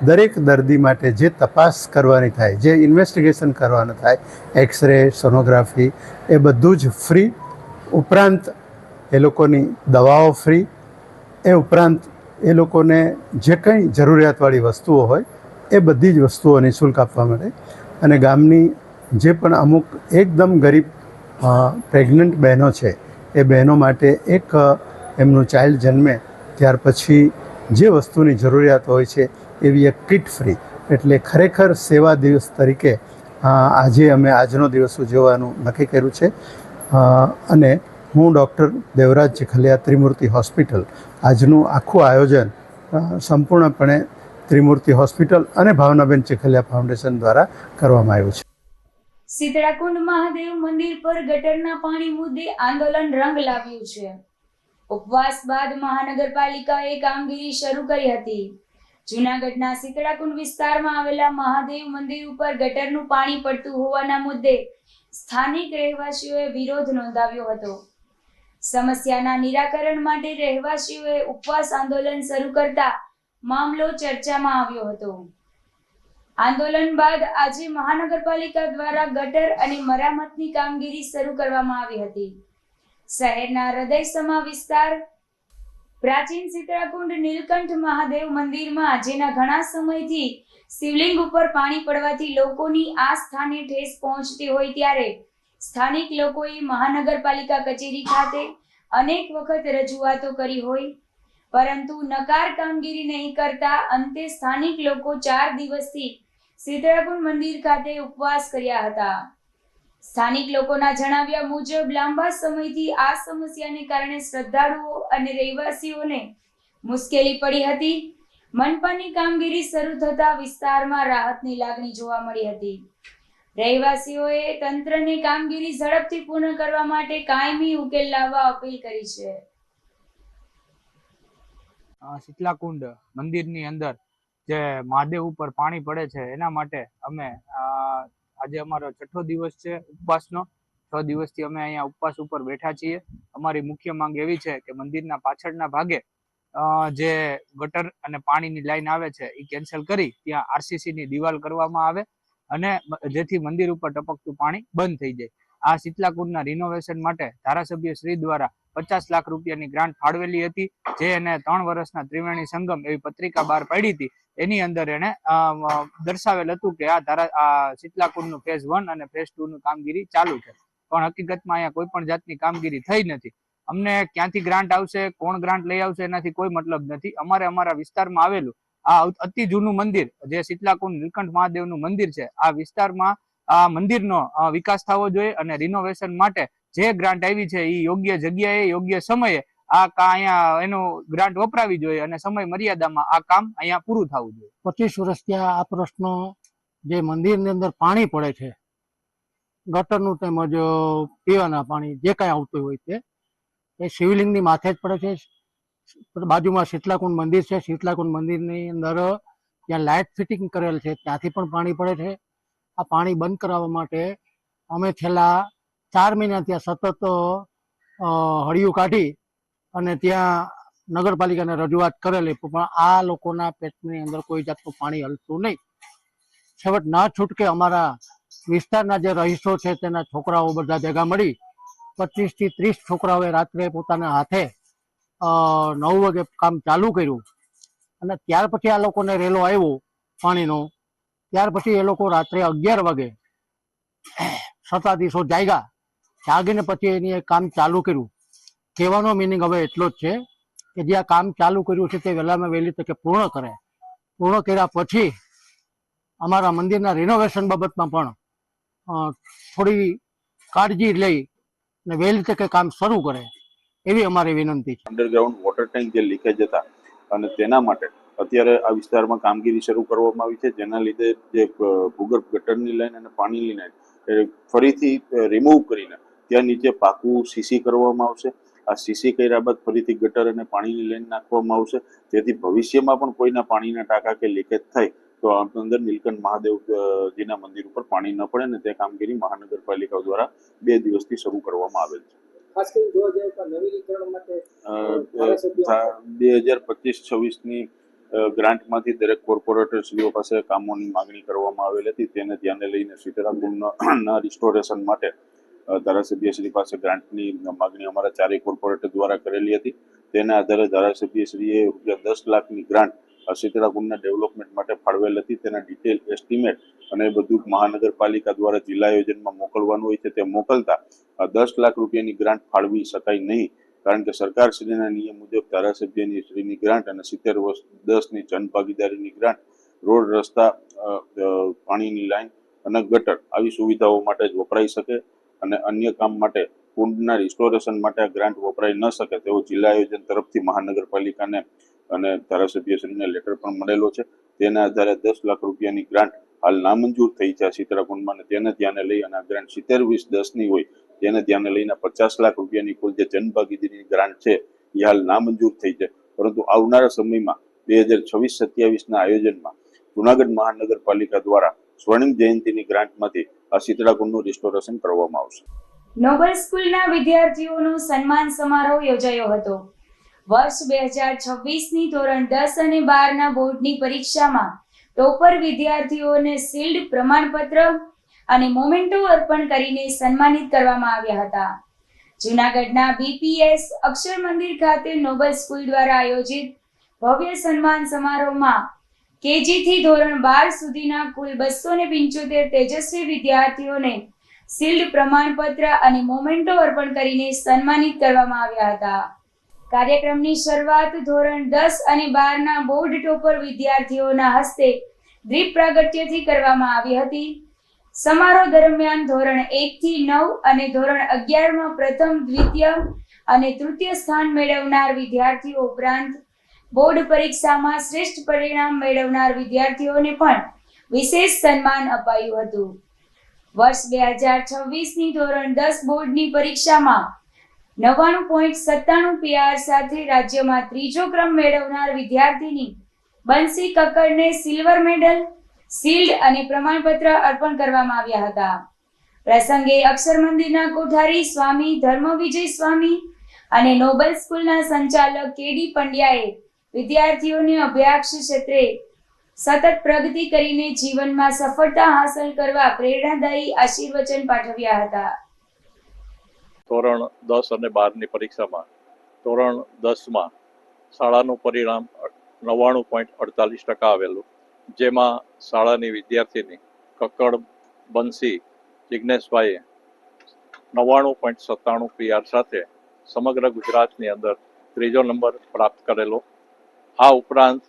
દરેક દર્દી માટે જે તપાસ કરવાની થાય, જે ઇન્વેસ્ટિગેશન કરવાનું થાય, એક્સરે, સોનોગ્રાફી, એ બધું જ ફ્રી. ઉપરાંત એ લોકોની દવાઓ ફ્રી. એ ઉપરાંત એ લોકોને જે કંઈ જરૂરિયાતવાળી વસ્તુઓ હોય એ બધી જ વસ્તુઓ નિઃશુલ્ક આપવા માટે. અને ગામની જે પણ અમુક એકદમ ગરીબ પ્રેગ્નન્ટ બહેનો છે એ બહેનો માટે એક એમનું ચાઇલ્ડ જન્મે ત્યાર પછી જે વસ્તુની જરૂરિયાત હોય છે એવી એક કિટ ફ્રી. એટલે ખરેખર સેવા દિવસ તરીકે આજે અમે આજનો દિવસ ઉજવવાનું નક્કી કર્યું છે. અને હું ડૉક્ટર દેવરાજ ચીખલિયા ત્રિમૂર્તિ હોસ્પિટલ, આજનું આખું આયોજન સંપૂર્ણપણે ત્રિમૂર્તિ હોસ્પિટલ અને ભાવનાબેન ચીખલિયા ફાઉન્ડેશન દ્વારા કરવામાં આવ્યું છે. શીતળાકુંડ મહાદેવ મંદિર પર ગટરના પાણી મુદ્દે આંદોલન રંગ લાવ્યું છે. ઉપવાસ બાદ મહાનગરપાલિકાએ કામગીરી શરૂ કરી હતી. જૂનાગઢના શીતળાકુંડ વિસ્તારમાં આવેલા મહાદેવ મંદિર ઉપર ગટરનું પાણી પડતું હોવાના મુદ્દે સ્થાનિક રહેવાસીઓએ વિરોધ નોંધાવ્યો હતો. સમસ્યાના નિરાકરણ માટે રહેવાસીઓએ ઉપવાસ આંદોલન શરૂ કરતા મામલો ચર્ચામાં આવ્યો હતો. આંદોલન બાદ આજે મહાનગરપાલિકા દ્વારા ગટર અને મરામતની કામગીરી શરૂ કરવામાં આવી હતી. શહેરના હૃદયસમા વિસ્તાર પ્રાચીન શીતળાકુંડ નીલકંઠ મહાદેવ મંદિરમાં જેના ઘણા સમયથી શિવલિંગ ઉપર પાણી પડવાથી લોકોની આ સ્થાને ઠેસ પહોંચતી હોય ત્યારે સ્થાનિક લોકોએ મહાનગરપાલિકા કચેરી ખાતે અનેક વખત રજૂઆતો કરી હોય, પરંતુ નકાર કામગીરી નહીં કરતા અંતે સ્થાનિક લોકો 4 દિવસથી શીતળાકુંડ મંદિર ખાતે ઉપવાસ કર્યા હતા. સ્થાનિક લોકોના જણાવ્યા મુજબ લાંબા સમયથી આ સમસ્યાને કારણે શ્રદ્ધાળુઓ અને રહેવાસીઓને મુશ્કેલી પડી હતી. મનપાની કામગીરી શરૂ થતા વિસ્તારમાં રાહતની લાગણી જોવા મળી હતી. રહેવાસીઓએ તંત્રને કામગીરી ઝડપથી પૂર્ણ કરવા માટે કાયમી ઉકેલ લાવવા અપીલ કરી છે. શીતલાકુંડ મંદિરની અંદર જે મહાદેવ ઉપર પાણી પડે છે એના માટે અમે આજે અમારો 6થો દિવસ છે ઉપવાસનો. 6 દિવસથી અમે અહીંયા ઉપવાસ ઉપર બેઠા છીએ. અમારી મુખ્ય માંગ એવી છે કે મંદિરના પાછળના ભાગે જે ગટર અને પાણીની લાઈન આવે છે એ કેન્સલ કરી ત્યાં આરસીસી ની દિવાલ કરવામાં આવે અને જેથી મંદિર ઉપર ટપકતું પાણી બંધ થઈ જાય. આ શીતલાકુંડના રિનોવેશન માટે ધારાસભ્ય શ્રી દ્વારા 50 લાખ રૂપિયાની ગ્રાન્ટ ફાળવેલી હતી, જે એને 3 વર્ષના ત્રિવેણી સંગમ એવી પત્રિકા બહાર પાડી હતી. એની અંદર એને દર્શાવેલ હતું કે આ શીતલાકુંડનું ફેઝ 1 અને ફેઝ 2 નું કામગીરી ચાલુ છે, પણ હકીકતમાં અહીંયા કોઈ પણ જાતની કામગીરી થઈ નથી. અમને ક્યાંથી ગ્રાન્ટ આવશે, કોણ ગ્રાન્ટ લઈ આવશે એનાથી કોઈ મતલબ નથી. અમારા વિસ્તારમાં આવેલું આ અતિ જૂનું મંદિર જે શીતલાકુંડ નીલકંઠ મહાદેવનું મંદિર છે, આ વિસ્તારમાં આ મંદિરનો વિકાસ થવો જોઈએ અને રિનોવેશન માટે જે ગ્રાન્ટ આવી છે એ યોગ્ય જગ્યાએ યોગ્ય સમયે અહીંયા એનું ગ્રાન્ટ વપરાવી જોઈએ અને સમય મર્યાદામાં આ કામ અહીંયા પૂરું થવું જોઈએ. 25 વર્ષથી આ પ્રશ્ન જે મંદિરની અંદર પાણી પડે છે, ગટરનું તેમજ પીવાના પાણી જે કાંઈ આવતું હોય તે એ શિવલિંગની માથે જ પડે છે. બાજુમાં શીતલાકુંડ મંદિર છે, શીતલાકુંડ મંદિરની અંદર ત્યાં લાઇટ ફિટિંગ કરેલ છે, ત્યાંથી પણ પાણી પડે છે. આ પાણી બંધ કરાવવા માટે અમે છેલ્લા 4 મહિના ત્યાં સતત હળિયું કાઢી અને ત્યાં નગરપાલિકાને રજૂઆત કરેલી, પણ આ લોકોના પેટની અંદર કોઈ જાતનું પાણી હલતું નહીં. છેવટ ના છૂટકે અમારા વિસ્તારના જે રહીશો છે તેના છોકરાઓ બધા ભેગા મળી 25 થી 30 છોકરાઓએ રાત્રે પોતાના હાથે 9 વાગે કામ ચાલુ કર્યું અને ત્યાર પછી આ લોકોને રેલો આવ્યો પાણીનો. ત્યાર પછી એ લોકો રાત્રે 11 વાગે સત્તાધીશો જાગીને પછી એની કામ ચાલુ કર્યું. કહેવાનો મિનિંગ હવે એટલો જ છે કે જે આ કામ ચાલુ કર્યું છે તે વહેલામાં વહેલી તકે પૂર્ણ કરે. પૂર્ણ કર્યા પછી અમારા મંદિરના રિનોવેશન બાબતમાં પણ થોડી કાળજી લઈ અને વહેલી તકે કામ શરૂ કરે એવી અમારી વિનંતી છે. અંડરગ્રાઉન્ડ વોટર ટેન્ક જે લીકેજ હતા અને તેના માટે અત્યારે આ વિસ્તારમાં કામગીરી શરૂ કરવામાં આવી છે, જેના લીધે જે ભૂગર્ભ ગટરની લાઈન અને પાણીની લાઈન ફરીથી રિમૂવ કરીને ત્યાં નીચે પાકું સીસી કરવામાં આવશે. આ સીસી કર્યા બાદ ફરીથી ગટર અને પાણીની લાઈન નાખવામાં આવશે, જેથી ભવિષ્યમાં પણ કોઈના પાણીના ટાંકા કે લીકેજ થાય તો અંદર નીલકંઠ મહાદેવજીના મંદિર ઉપર પાણી ન પડે ને તે કામગીરી મહાનગરપાલિકા દ્વારા 2 દિવસથી શરૂ કરવામાં આવેલ છે. ખાસ કરીને જોવા જાય તો નવીનીકરણ માટે 2025-26ની ગ્રાન્ટમાંથી દરેક કોર્પોરેટરશ્રીઓ પાસે કામોની માગણી કરવામાં આવેલ હતી. તેને ધ્યાને લઈને શીતલાકુંડના રિસ્ટોરેશન માટે ધારાસભ્યશ્રી પાસે ગ્રાન્ટની માગણી અમારા 4 કોર્પોરેટર દ્વારા કરેલી હતી. તેના આધારે ધારાસભ્યશ્રીએ ₹10 લાખની ગ્રાન્ટ શીતલાકુંડના ડેવલપમેન્ટ માટે ફાળવેલ હતી. તેના ડિટેલ એસ્ટિમેટ અને બધું મહાનગરપાલિકા દ્વારા જિલ્લા આયોજનમાં મોકલવાનું હોય છે. તે મોકલતા ₹10 લાખ રૂપિયાની ગ્રાન્ટ ફાળવી શકાય નહીં, કારણ કે સરકારશ્રીના નિયમ મુજબ ધારાસભ્યની શ્રીની ગ્રાન્ટ અને 70+10ની જનભાગીદારીની ગ્રાન્ટ રોડ, રસ્તા, પાણીની લાઈન અને ગટર આવી સુવિધાઓ માટે જ વપરાઈ શકે અને અન્ય કામ માટે કુંડના રિસ્ટોરેશન માટે આ ગ્રાન્ટ વપરાઈ ન શકે તેવો જિલ્લા આયોજન તરફથી મહાનગરપાલિકાને અને ધારાસભ્યશ્રીને લેટર પણ મળેલો છે. તેના આધારે 10 લાખ રૂપિયાની ગ્રાન્ટ હાલ નામંજૂર થઈ છે શીતલાકુંડમાં, અને તેને ધ્યાને લઈ અને આ ગ્રાન્ટ 70-20-10ની હોય તેને ધ્યાને લઈને 50 લાખ રૂપિયાની કુલ જે જનભાગીદારીની ગ્રાન્ટ છે એ હાલ નામંજૂર થઈ છે. પરંતુ આવનારા સમયમાં 2026-27ના આયોજનમાં જૂનાગઢ મહાનગરપાલિકા દ્વારા સ્વર્ણિમ જયંતિની ગ્રાન્ટમાંથી આ શીતલાકુંડનું રિસ્ટોરેશન કરવામાં આવશે. નોબલ સ્કૂલના વિદ્યાર્થીઓનો સન્માન સમારોહ યોજાયો હતો. વર્ષ 2026ની ધોરણ 10 અને 12ના બોર્ડની પરીક્ષામાં ટોપર વિદ્યાર્થીઓને શિલ્ડ, પ્રમાણપત્ર અને મોમેન્ટો અર્પણ કરીને સન્માનિત કરવામાં આવ્યા હતા. જૂનાગઢના BPS અક્ષર મંદિર ખાતે નોબલ સ્કૂલ દ્વારા આયોજિત ભવ્ય સન્માન સમારોહમાં KG થી ધોરણ 12 સુધીના કુલ 275 તેજસ્વી વિદ્યાર્થીઓને શિલ્ડ, પ્રમાણપત્ર અને મોમેન્ટો અર્પણ કરીને સન્માનિત કરવામાં આવ્યા હતા. કાર્યક્રમની શરૂઆત ધોરણ 10 અને 12ના બોર્ડ ટોપર વિદ્યાર્થીઓના હસ્તે દીપ પ્રાગટ્યથી કરવામાં આવી હતી. સમારોહ દરમિયાન ધોરણ 1 થી 9 અને ધોરણ 11માં પ્રથમ, દ્વિતીય અને તૃતીય સ્થાન મેળવનાર વિદ્યાર્થીઓ ઉપરાંત બોર્ડ પરીક્ષામાં શ્રેષ્ઠ પરિણામ મેળવનાર વિદ્યાર્થીઓને પણ વિશેષ સન્માન અપાયું હતું. વર્ષ 2026ની ધોરણ 10 બોર્ડની પરીક્ષામાં 99.97 PR સાથે રાજ્યમાં ત્રીજો ક્રમ મેળવનાર વિદ્યાર્થીની બંસી કક્કડને સિલ્વર મેડલ, શિલ્ડ અને પ્રમાણપત્ર અર્પણ કરવામાં આવ્યા હતા. પ્રસંગે અક્ષર મંદિરના કોઠારી સ્વામી ધર્મવિજય સ્વામી અને નોબલ સ્કૂલના સંચાલક કેડી પંડ્યાએ વિદ્યાર્થીઓને અભ્યાસ ક્ષેત્રે સતત પ્રગતિ કરીને જીવનમાં સફળતા હાંસલ કરવા પ્રેરણાદાયી આશીર્વચન પાઠવ્યા હતા. ધોરણ 10 અને 12ની પરીક્ષામાં ધોરણ 10માં શાળાનું પરિણામ 99.48% આવેલું, જેમાં શાળાની વિદ્યાર્થીની કક્કડ બંસી જિજ્ઞેશભાઈએ 99.97 PR સાથે સમગ્ર ગુજરાતની અંદર ત્રીજો નંબર પ્રાપ્ત કરેલો. આ ઉપરાંત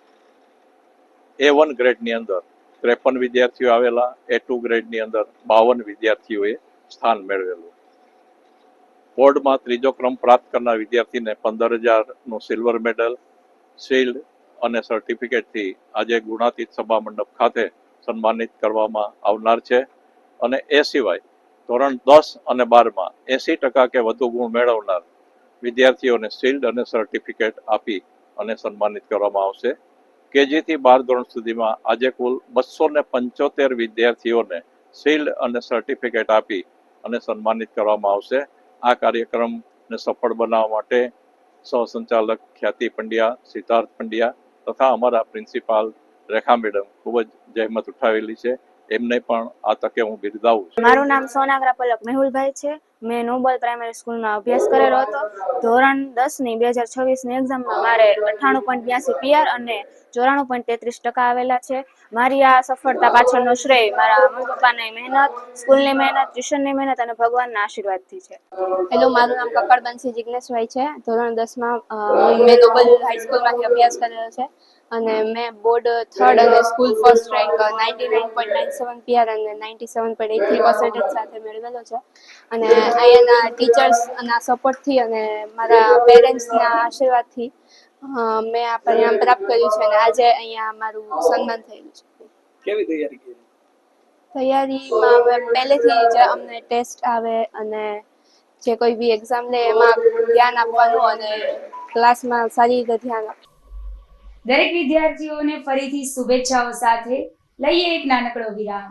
A1 ગ્રેડની અંદર 53 વિદ્યાર્થીઓ આવેલા, A2 ગ્રેડની અંદર 52 વિદ્યાર્થીઓએ સ્થાન મેળવેલું. બોર્ડમાં ત્રીજો ક્રમ પ્રાપ્ત કરનાર વિદ્યાર્થીને 15,000નું સિલ્વર મેડલ, શિલ્ડ અને સર્ટિફિકેટથી આજે ગુણાતીત સભા મંડપ ખાતે સન્માનિત કરવામાં આવનાર છે. અને એ સિવાય ધોરણ 10 અને 12માં 80% કે વધુ ગુણ મેળવનાર વિદ્યાર્થીઓને શિલ્ડ અને સર્ટિફિકેટ આપી અને સન્માનિત કરવામાં આવશે. કેજીથી 12 ધોરણ સુધીમાં આજે કુલ 275 વિદ્યાર્થીઓને શિલ્ડ અને સર્ટિફિકેટ આપી અને સન્માનિત કરવામાં આવશે. આ કાર્યક્રમને સફળ બનાવવા માટે સહસંચાલક ખ્યાતિ પંડ્યા, સિદ્ધાર્થ પંડ્યા તથા અમારા પ્રિન્સિપાલ રેખા મેડમ ખૂબ જ જહેમત ઉઠાવેલી છે. એમને પણ આ તકે હું બિરદાવું છું. મારું નામ સોનાગરા પલક મેહુલભાઈ છે. મેં નોબલ પ્રાઇમરી સ્કૂલમાં અભ્યાસ કરેલો હતો. ધોરણ 10ની 2026ની એક્ઝામમાં મારે 98.82 PR અને 94.33% આવેલા છે. મારી આ સફળતા પાછળનો શ્રેય મારા મમ્મી પપ્પાની મહેનત, સ્કૂલની મહેનત, ટ્યુશનની મહેનત અને ભગવાનના આશીર્વાદથી છે. હેલો, મારું નામ કક્કડ બંસી જિજ્ઞેશભાઈ છે. ધોરણ 10માં મેં નોબલ હાઈસ્કૂલમાંથી અભ્યાસ કરેલો છે અને મેં બોર્ડ 3rd અને સ્કૂલ ફર્સ્ટ રેન્ક 99.97 PR અને 97.83% સાથે મેળવેલો છે. અને અહીંયાના ટીચર્સ અને સપોર્ટથી અને મારા પેરેન્ટ્સના આશીર્વાદથી મેં આ પરિણામ પ્રાપ્ત કર્યું છે અને આજે અહીંયા મારું સન્માન થયેલું છે. કેવી તૈયારી કરી? તૈયારીમાં અમે પહેલેથી જ અમને ટેસ્ટ આવે અને જે કોઈ બી એક્ઝામ લે એમાં ધ્યાન આપવાનું અને ક્લાસમાં સારી રીતે ધ્યાન આપવાનું. દરેક વિદ્યાર્થીઓને ફરીથી શુભેચ્છાઓ સાથે લઈએ એક નાનકડો વિરામ.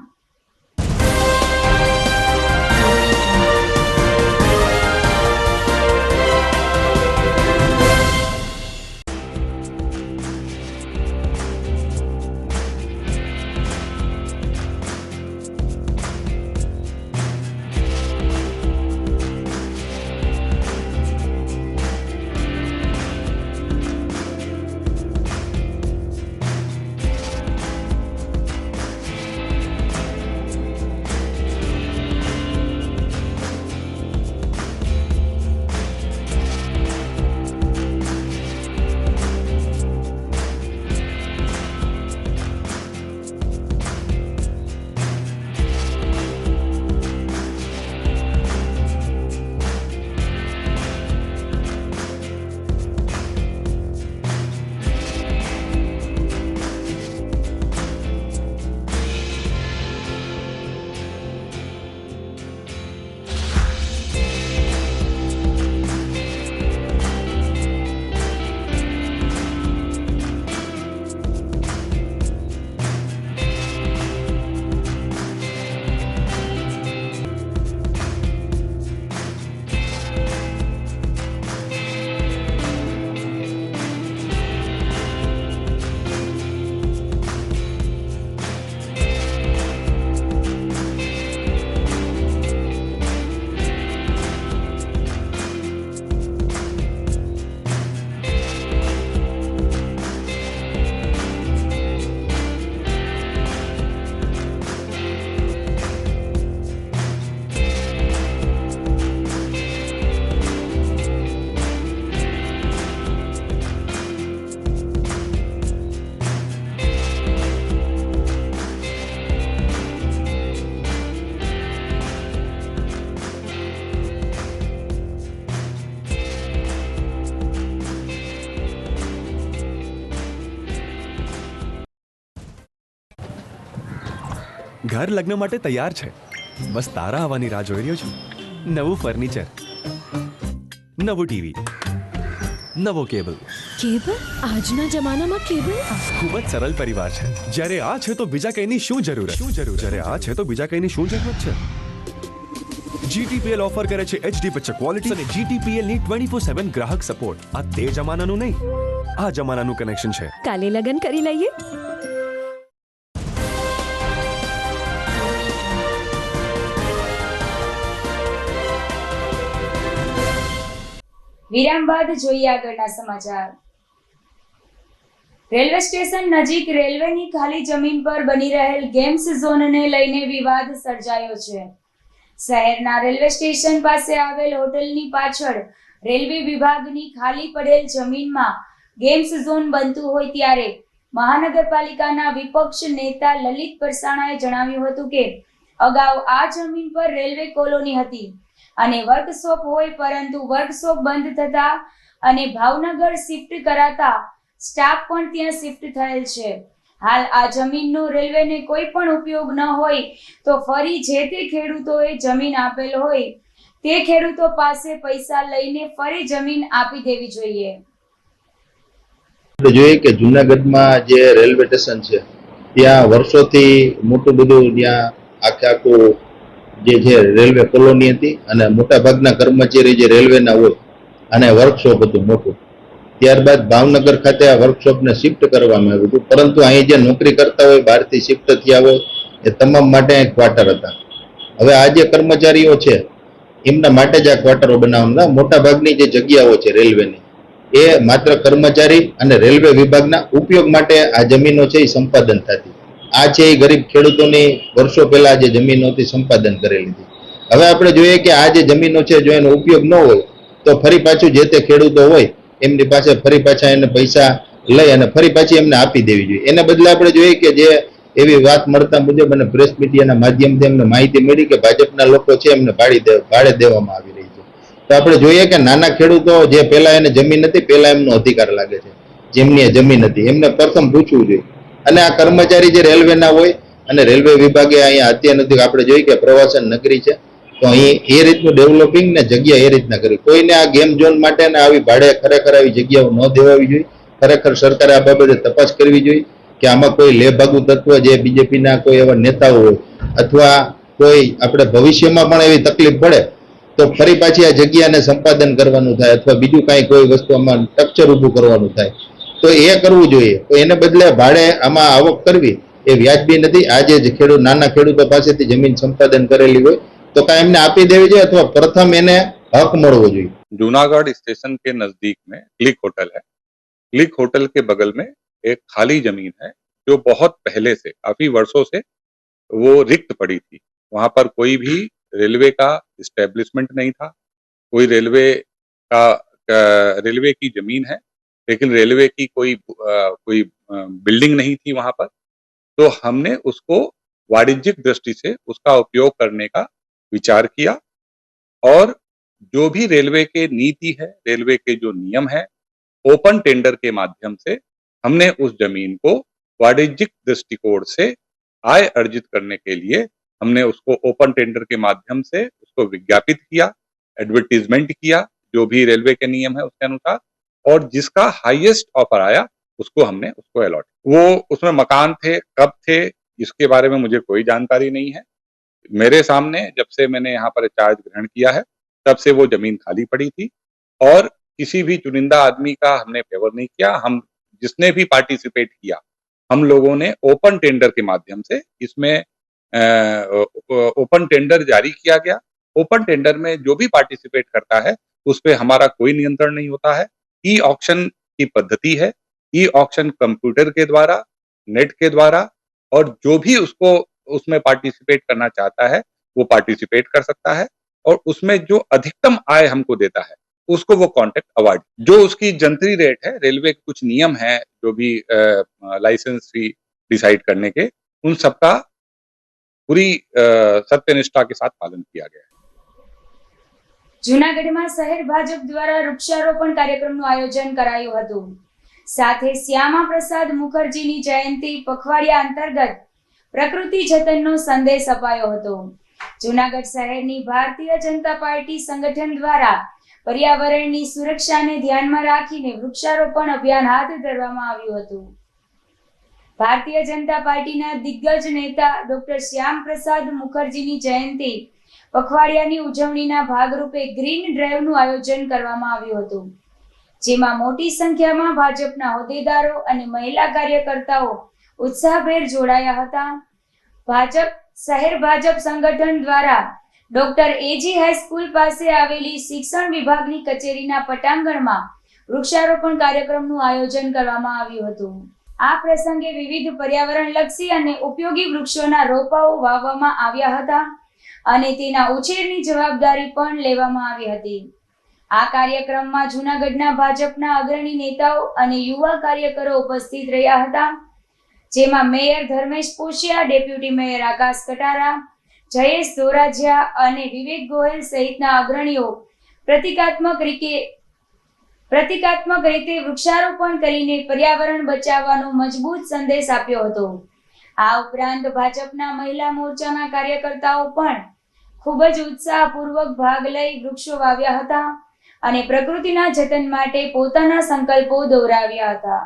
ઘર લગ્ન માટે તૈયાર છે. બસ તારા આવવાની રાહ જોઈ રહ્યો છું. નવું ફર્નિચર, નવું ટીવી, નવો કેબલ. કેબલ? આજના જમાનામાં કેબલ? ખૂબ જ સરળ પરિવાર છે. જ્યારે આ છે તો બીજા કઈની શું જરૂરત? જ્યારે આ છે તો બીજા કઈની શું જરૂરત છે? GTPL ઓફર કરે છે HD પિક્ચર ક્વોલિટી અને GTPL ની 24/7 ગ્રાહક સપોર્ટ. આ તે જમાનાનું નહીં, આ જમાનાનું કનેક્શન છે. કાલે લગન કરી લઈએ. વિરામ બાદ જોઈએ આગળના સમાચાર. રેલવે સ્ટેશન નજીક રેલવેની ખાલી જમીન પર બની રહેલ ગેમ્સ ઝોનને લઈને વિવાદ સર્જાયો છે. શહેરના રેલવે સ્ટેશન પાસે આવેલ હોટલની પાછળ રેલવે વિભાગની ખાલી પડેલ જમીનમાં ગેમ્સ ઝોન બનતું હોય ત્યારે મહાનગરપાલિકાના વિપક્ષ નેતા લલિત પરસાણાએ જણાવ્યું હતું કે અગાઉ આ જમીન પર રેલવે કોલોની હતી અને વર્કશોપ હોય, પરંતુ વર્કશોપ બંધ થતા અને ભાવનગર શિફ્ટ કરાતા સ્ટાફ પણ ત્યાં શિફ્ટ થયેલ છે. હાલ આ જમીનનો રેલવેને કોઈ પણ ઉપયોગ ન હોય તો ફરી જે તે ખેડૂતોએ જમીન આપેલ હોય તે ખેડૂતો પાસે પૈસા લઈને ફરી જમીન આપી દેવી જોઈએ. જોઈએ કે જુનાગઢમાં જે રેલવે સ્ટેશન છે ત્યાં વર્ષોથી મોટું બધું ત્યાં આખું જે છે રેલવે કોલોની હતી અને મોટા ભાગના કર્મચારી જે રેલવેના હોય અને વર્કશોપ હતું મોટું. ત્યારબાદ ભાવનગર ખાતે આ વર્કશોપને શિફ્ટ કરવામાં આવ્યું હતું, પરંતુ અહીં જે નોકરી કરતા હોય, બહારથી શિફ્ટ થયા હોય એ તમામ માટે અહીં ક્વાર્ટર હતા. હવે આ જે કર્મચારીઓ છે એમના માટે જ આ ક્વાર્ટરો બનાવવાના. મોટા ભાગની જે જગ્યાઓ છે રેલવેની એ માત્ર કર્મચારી અને રેલવે વિભાગના ઉપયોગ માટે આ જમીનો છે એ સંપાદન થતી. આ છે એ ગરીબ ખેડૂતોની વર્ષો પહેલા જે જમીનો હતી સંપાદન કરેલી હતી. હવે આપણે જોઈએ કે આ જે જમીનો છે જો એનો ઉપયોગ ન હોય તો ફરી પાછું જે તે ખેડૂતો હોય એમની પાસે ફરી પાછા એને પૈસા લઈ અને ફરી પાછી એમને આપી દેવી જોઈએ. એને બદલે આપણે જોઈએ કે જે એવી વાત મળતા મુજબ અને પ્રેસ મીડિયાના માધ્યમથી એમને માહિતી મળી કે ભાજપના લોકો છે એમને ભાડે દેવામાં આવી રહી છે. તો આપણે જોઈએ કે નાના ખેડૂતો જે પહેલા એને જમીન હતી, પહેલા એમનો અધિકાર લાગે છે, જેમની જમીન હતી એમને પ્રથમ પૂછવું જોઈએ. અને આ કર્મચારી જે રેલવેના હોય અને રેલવે વિભાગે અહીંયા અત્યાર નથી આપણે જોઈએ કે પ્રવાસન નગરી છે તો અહીં એ રીતનું ડેવલપિંગ ને જગ્યા એ રીતના કરી. કોઈને આ ગેમ ઝોન માટે ને આવી ભાડે ખરેખર આવી જગ્યાઓ ન દેવાવી જોઈએ. ખરેખર સરકારે આ બાબતે તપાસ કરવી જોઈએ કે આમાં કોઈ લેભાગુ તત્વ જે બીજેપીના કોઈ એવા નેતાઓ હોય અથવા કોઈ આપણે ભવિષ્યમાં પણ એવી તકલીફ પડે તો ફરી પાછી આ જગ્યાને સંપાદન કરવાનું થાય અથવા બીજું કાંઈ કોઈ વસ્તુ આમાં સ્ટ્રક્ચર ઊભું કરવાનું થાય તો એ કરવું જોઈએ. તો એને બદલે ભાડે આમાં આવક કરવી એ વ્યાજબી નથી. આજે જ ખેડૂત નાના ખેડૂતો પાસેથી જમીન સંપાદન કરેલી હોય तो क्या एमने आपी देवी જોઈએ अथवा प्रथम एने हक મળવો જોઈએ. जूनागढ़ स्टेशन के नजदीक में क्लिक होटल है. क्लिक होटल के बगल में एक खाली जमीन है जो बहुत पहले से काफी वर्षों से वो रिक्त पड़ी थी. वहां पर कोई भी रेलवे का इस्टेब्लिशमेंट नहीं था. कोई रेलवे की जमीन है लेकिन रेलवे की कोई बिल्डिंग नहीं थी वहां पर. तो हमने उसको वाणिज्यिक दृष्टि से उसका उपयोग करने का विचार किया और जो भी रेलवे के नीति है, रेलवे के जो नियम है, ओपन टेंडर के माध्यम से हमने उस जमीन को वाणिज्यिक दृष्टिकोण से आय अर्जित करने के लिए हमने उसको ओपन टेंडर के माध्यम से उसको विज्ञापित किया, एडवर्टीजमेंट किया जो भी रेलवे के नियम है उसके अनुसार, और जिसका हाईएस्ट ऑफर आया उसको हमने उसको अलॉट. वो उसमें मकान थे, कब थे, इसके बारे में मुझे कोई जानकारी नहीं है. मेरे सामने जब से मैंने यहाँ पर चार्ज ग्रहण किया है तब से वो जमीन खाली पड़ी थी और किसी भी चुनिंदा आदमी का हमने फेवर नहीं किया. हम जिसने भी पार्टिसिपेट किया हम लोगों ने ओपन टेंडर के माध्यम से इसमें ओपन टेंडर जारी किया गया. ओपन टेंडर में जो भी पार्टिसिपेट करता है उस पर हमारा कोई नियंत्रण नहीं होता है. ई ऑक्शन की पद्धति है. ई ऑक्शन कंप्यूटर के द्वारा, नेट के द्वारा, और जो भी उसको उसमें पार्टिसिपेट करना चाहता है वो पार्टिसिपेट कर सकता है और उसमें जो अधिकतम आय हमको देता है उसको वो कॉन्ट्रैक्ट अवार्ड. जो उसकी जंतरी रेट है, रेलवे के कुछ नियम है जो भी लाइसेंस फी डिसाइड करने के, उन सबका पूरी सत्यनिष्ठा के साथ पालन किया गया है. જૂનાગઢમાં શહેર ભાજપ દ્વારા વૃક્ષારોપણ કાર્યક્રમનું આયોજન કરાયું હતું. સાથે શ્યામા પ્રસાદ મુખર્જીની જયંતિ પખવાડિયા અંતર્ગત પ્રકૃતિ જતનનો સંદેશ અપાયો હતો. જૂનાગઢ શહેરની ભારતીય જનતા પાર્ટી સંગઠન દ્વારા પર્યાવરણની સુરક્ષાને ધ્યાનમાં રાખીને વૃક્ષારોપણ અભિયાન હાથ ધરવામાં આવ્યું હતું. ભારતીય જનતા પાર્ટીના દિગ્ગજ નેતા ડોક્ટર શ્યામ પ્રસાદ મુખર્જીની જયંતિ પખવાડિયાની ઉજવણીના ભાગરૂપે ગ્રીન ડ્રાઈવનું આયોજન કરવામાં આવ્યું હતું, જેમાં મોટી સંખ્યામાં ભાજપના હોદ્દેદારો અને મહિલા કાર્યકર્તાઓ ઉત્સાહભેર જોડાયા હતા. શહેર ભાજપ સંગઠન દ્વારા ડોક્ટર એજી હાઈસ્કૂલ પાસે આવેલી શિક્ષણ વિભાગની કચેરીના પટાંગણમાં વૃક્ષારોપણ કાર્યક્રમનું આયોજન કરવામાં આવ્યું હતું. આ પ્રસંગે વિવિધ પર્યાવરણલક્ષી અને ઉપયોગી વૃક્ષોના રોપાઓ વાવવામાં આવ્યા હતા અને તેના ઉછેરની જવાબદારી પણ લેવામાં આવી હતી. આ કાર્યક્રમમાં જૂનાગઢના ભાજપના અગ્રણી નેતાઓ અને યુવા કાર્યકરો ઉપસ્થિત રહ્યા હતા, જેમાં મેયર ધર્મેશ પોશિયા, ડેપ્યુટી મેયર આકાશ કટારા, જયેશ ધોરાજીયા અને વિવેક ગોહિલ સહિતના અગ્રણીઓ પ્રતિકાત્મક રીતે વૃક્ષારોપણ કરીને પર્યાવરણ બચાવવાનો મજબૂત સંદેશ આપ્યો હતો. આ ઉપરાંત ભાજપના મહિલા મોરચાના કાર્યકર્તાઓ પણ ખૂબ જ ઉત્સાહપૂર્વક ભાગ લઈ વૃક્ષો વાવ્યા હતા અને પ્રકૃતિના જતન માટે પોતાના સંકલ્પો દોહરાવ્યા હતા.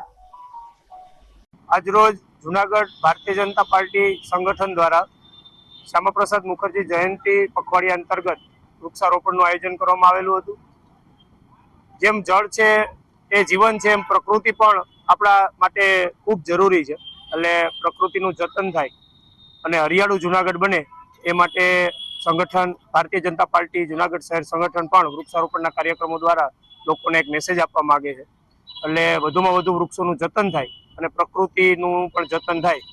આજરોજ જુનાગઢ ભારતીય જનતા પાર્ટી સંગઠન દ્વારા શ્યામાપ્રસાદ મુખર્જી જયંતિ પખવાડિયા અંતર્ગત વૃક્ષારોપણનું આયોજન કરવામાં આવેલું હતું. જેમ જળ છે એ જીવન છે, એમ પ્રકૃતિ પણ આપણા માટે ખૂબ જરૂરી છે. એટલે પ્રકૃતિનું જતન થાય અને હરિયાળું જુનાગઢ બને એ માટે સંગઠન ભારતીય જનતા પાર્ટી જુનાગઢ શહેર સંગઠન પણ વૃક્ષારોપણના કાર્યક્રમો દ્વારા લોકોને એક મેસેજ આપવા માંગે છે. એટલે વધુમાં વધુ વૃક્ષોનું જતન થાય અને પ્રકૃતિનું પણ જતન થાય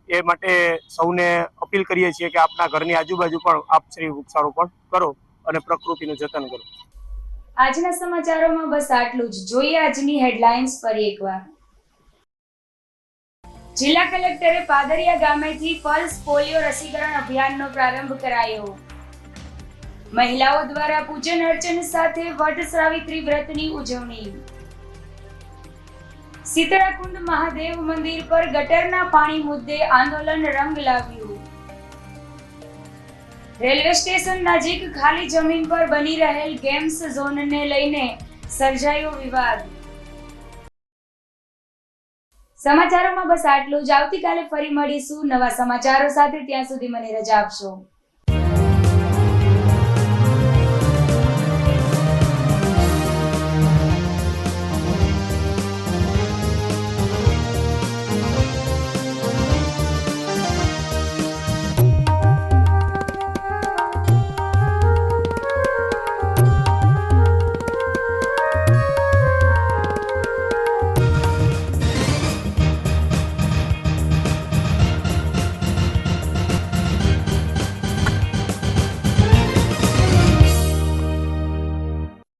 એ માટે સૌને અપીલ કરીએ છીએ કે આપના ઘરની આજુબાજુ પણ આપ શ્રી વૃક્ષારોપણ કરો અને પ્રકૃતિનું જતન કરો. આજના સમાચારોમાં બસ આટલું જ. જોઈએ આજની હેડલાઇન્સ ફરી એકવાર. જિલ્લા કલેક્ટરે પાદરિયા ગામેથી પલ્સ પોલિયો રસીકરણ અભિયાનનો પ્રારંભ કરાયો. મહિલાઓ દ્વારા પૂજન અર્ચન સાથે વટ સાવિત્રી વ્રતની ઉજવણી. શીતળાકુંડ મહાદેવ મંદિર પર ગટરના પાણી મુદ્દે આંદોલન રંગ લાવ્યું. રેલવે સ્ટેશન નજીક ખાલી જમીન પર બની રહેલ ગેમ્સ ઝોનને લઈને સર્જાયો વિવાદ. સમાચારોમાં બસ આટલું જ. આવતીકાલે ફરી મળીશું નવા સમાચારો સાથે. ત્યાં સુધી મને રજા આપશો.